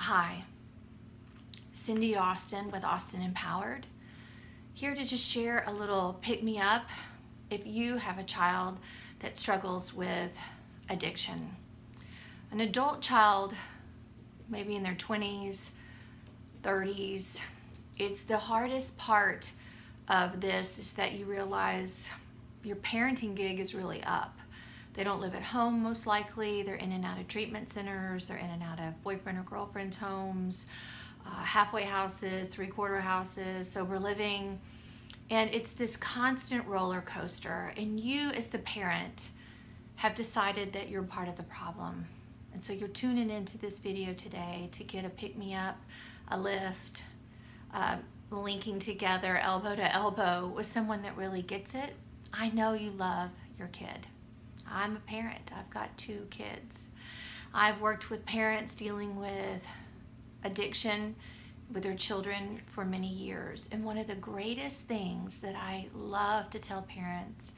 Hi, Cindy Austin with Austin Empowered, here to just share a little pick-me-up if you have a child that struggles with addiction. An adult child, maybe in their 20s, 30s, it's the hardest part of this is that you realize your parenting gig is really up. They don't live at home most likely. They're in and out of treatment centers. They're in and out of boyfriend or girlfriend's homes, halfway houses, three-quarter houses, sober living. And it's this constant roller coaster. And you as the parent have decided that you're part of the problem. And so you're tuning into this video today to get a pick-me-up, a lift, linking together elbow to elbow with someone that really gets it. I know you love your kid. I'm a parent. I've got 2 kids. I've worked with parents dealing with addiction with their children for many years. And one of the greatest things that I love to tell parents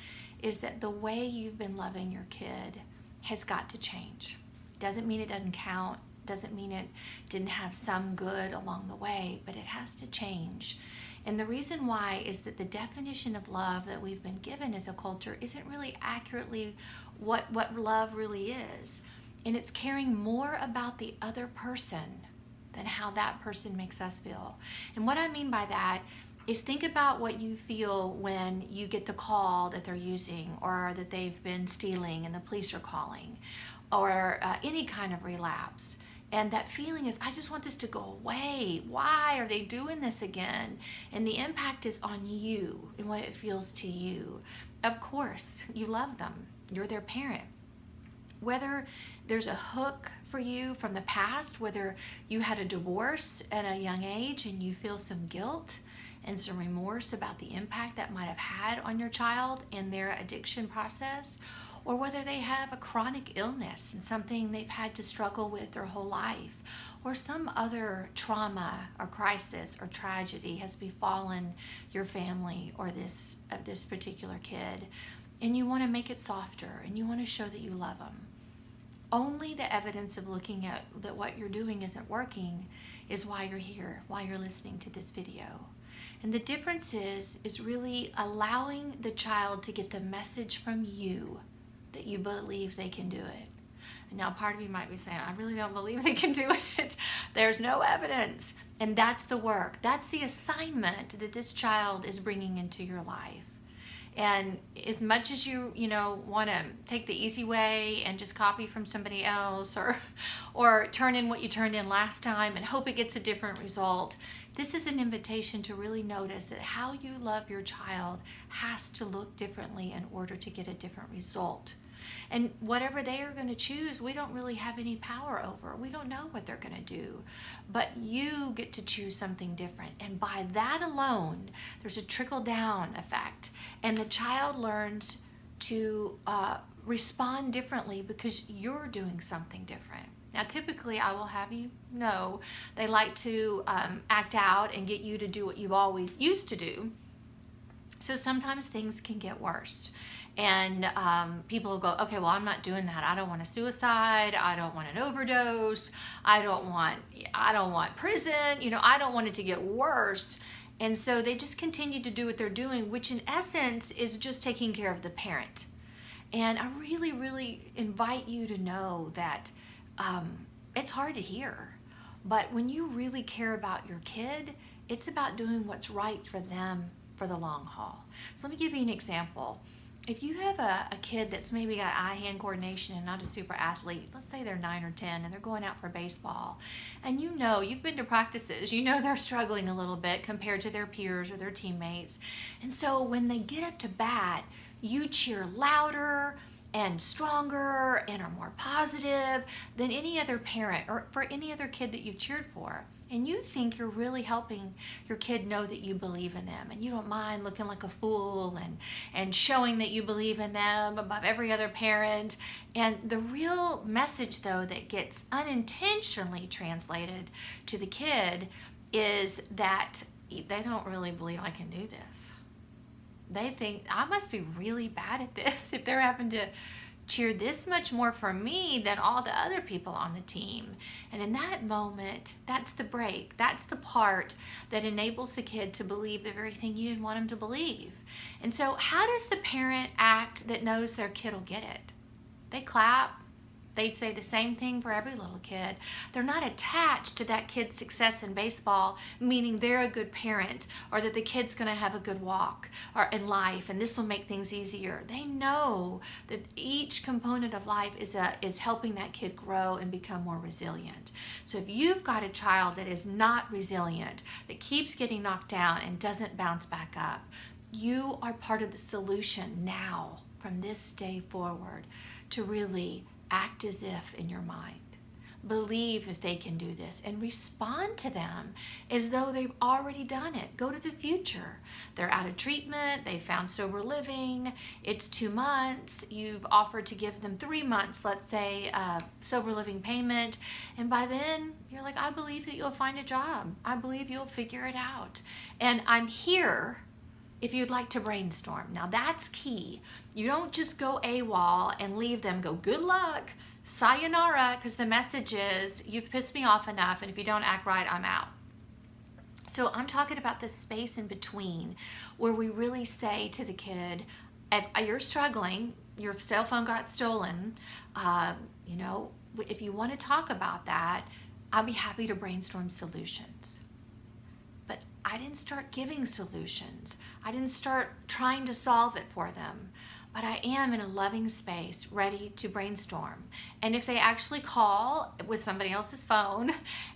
is that the way you've been loving your kid has got to change. Doesn't mean it doesn't count. Doesn't mean it didn't have some good along the way, but it has to change. And the reason why is that the definition of love that we've been given as a culture isn't really accurately what love really is. And it's caring more about the other person than how that person makes us feel. And what I mean by that is think about what you feel when you get the call that they're using or that they've been stealing and the police are calling, or any kind of relapse. And that feeling is, I just want this to go away. Why are they doing this again? And the impact is on you and what it feels to you. Of course, you love them. You're their parent. Whether there's a hook for you from the past, whether you had a divorce at a young age and you feel some guilt and some remorse about the impact that might have had on your child and their addiction process, or whether they have a chronic illness and something they've had to struggle with their whole life, or some other trauma or crisis or tragedy has befallen your family or this particular kid, and you want to make it softer and you want to show that you love them. Only the evidence of looking at that what you're doing isn't working is why you're here, why you're listening to this video. And the difference is really allowing the child to get the message from you that you believe they can do it. And now part of you might be saying, I really don't believe they can do it. There's no evidence. And that's the work. That's the assignment that this child is bringing into your life. And as much as you want to take the easy way and just copy from somebody else or turn in what you turned in last time and hope it gets a different result, this is an invitation to really notice that how you love your child has to look differently in order to get a different result. And whatever they are going to choose, we don't really have any power over. We don't know what they're going to do. But you get to choose something different. And by that alone, there's a trickle-down effect. And the child learns to respond differently because you're doing something different. Now, typically, I will have you know, they like to act out and get you to do what you've always used to do. So sometimes things can get worse. And people will go, okay, well, I'm not doing that. I don't want a suicide. I don't want an overdose. I don't want prison. I don't want it to get worse. And so they just continue to do what they're doing, which in essence is just taking care of the parent. And I really, really invite you to know that it's hard to hear. But when you really care about your kid, it's about doing what's right for them for the long haul. So let me give you an example. If you have a kid that's maybe got eye-hand coordination and not a super athlete, let's say they're 9 or 10 and they're going out for baseball, and you've been to practices, they're struggling a little bit compared to their peers or their teammates. And so when they get up to bat, you cheer louder and stronger and are more positive than any other parent or for any other kid that you've cheered for. And you think you're really helping your kid know that you believe in them, and you don't mind looking like a fool and showing that you believe in them above every other parent. And the real message, though, that gets unintentionally translated to the kid is that they don't really believe I can do this. They think I must be really bad at this if they're having cheer this much more for me than all the other people on the team. And in that moment, that's the break. That's the part that enables the kid to believe the very thing you didn't want him to believe. And so how does the parent act that knows their kid will get it? They clap. They'd say the same thing for every little kid. They're not attached to that kid's success in baseball, meaning they're a good parent or that the kid's going to have a good walk or in life and this will make things easier. They know that each component of life is helping that kid grow and become more resilient. So if you've got a child that is not resilient, that keeps getting knocked down and doesn't bounce back up, you are part of the solution now from this day forward to really act as if in your mind. Believe if they can do this and respond to them as though they've already done it. Go to the future. They're out of treatment. They found sober living. It's 2 months. You've offered to give them 3 months, let's say, sober living payment. And by then, you're like, I believe that you'll find a job. I believe you'll figure it out. And I'm here if you'd like to brainstorm. Now that's key. You don't just go AWOL and leave them, go good luck, sayonara, because the message is you've pissed me off enough and if you don't act right, I'm out. So I'm talking about the space in between where we really say to the kid, if you're struggling, your cell phone got stolen, if you want to talk about that, I'll be happy to brainstorm solutions. But I didn't start giving solutions. I didn't start trying to solve it for them. But I am in a loving space, ready to brainstorm. And if they actually call with somebody else's phone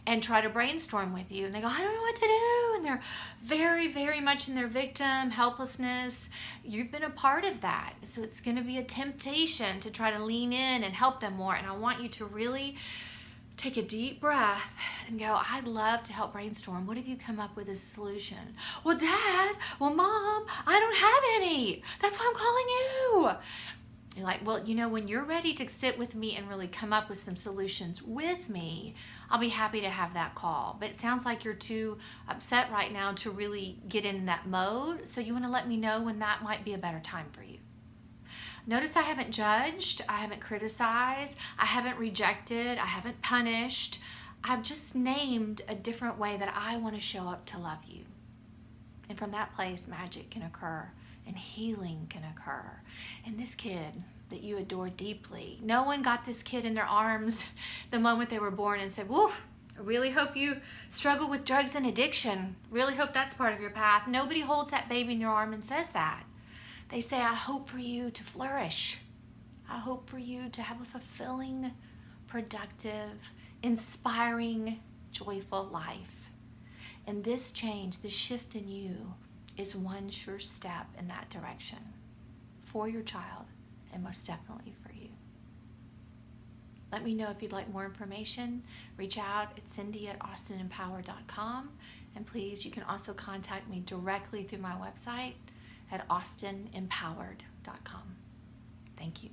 and try to brainstorm with you, and they go, I don't know what to do, and they're very, very much in their victim, helplessness, you've been a part of that. So it's going to be a temptation to try to lean in and help them more. And I want you to really take a deep breath and go, I'd love to help brainstorm. What have you come up with as a solution? Well, Dad, well, Mom, I don't have any. That's why I'm calling you. You're like, well, when you're ready to sit with me and really come up with some solutions with me, I'll be happy to have that call. But it sounds like you're too upset right now to really get in that mode. So you want to let me know when that might be a better time for you. Notice I haven't judged, I haven't criticized, I haven't rejected, I haven't punished. I've just named a different way that I want to show up to love you. And from that place, magic can occur and healing can occur. And this kid that you adore deeply, no one got this kid in their arms the moment they were born and said, woof, I really hope you struggle with drugs and addiction. Really hope that's part of your path. Nobody holds that baby in their arm and says that. They say, I hope for you to flourish. I hope for you to have a fulfilling, productive, inspiring, joyful life. And this change, this shift in you is one sure step in that direction for your child and most definitely for you. Let me know if you'd like more information. Reach out at cindy@austinempower.com. And please, you can also contact me directly through my website at austinempowered.com. Thank you.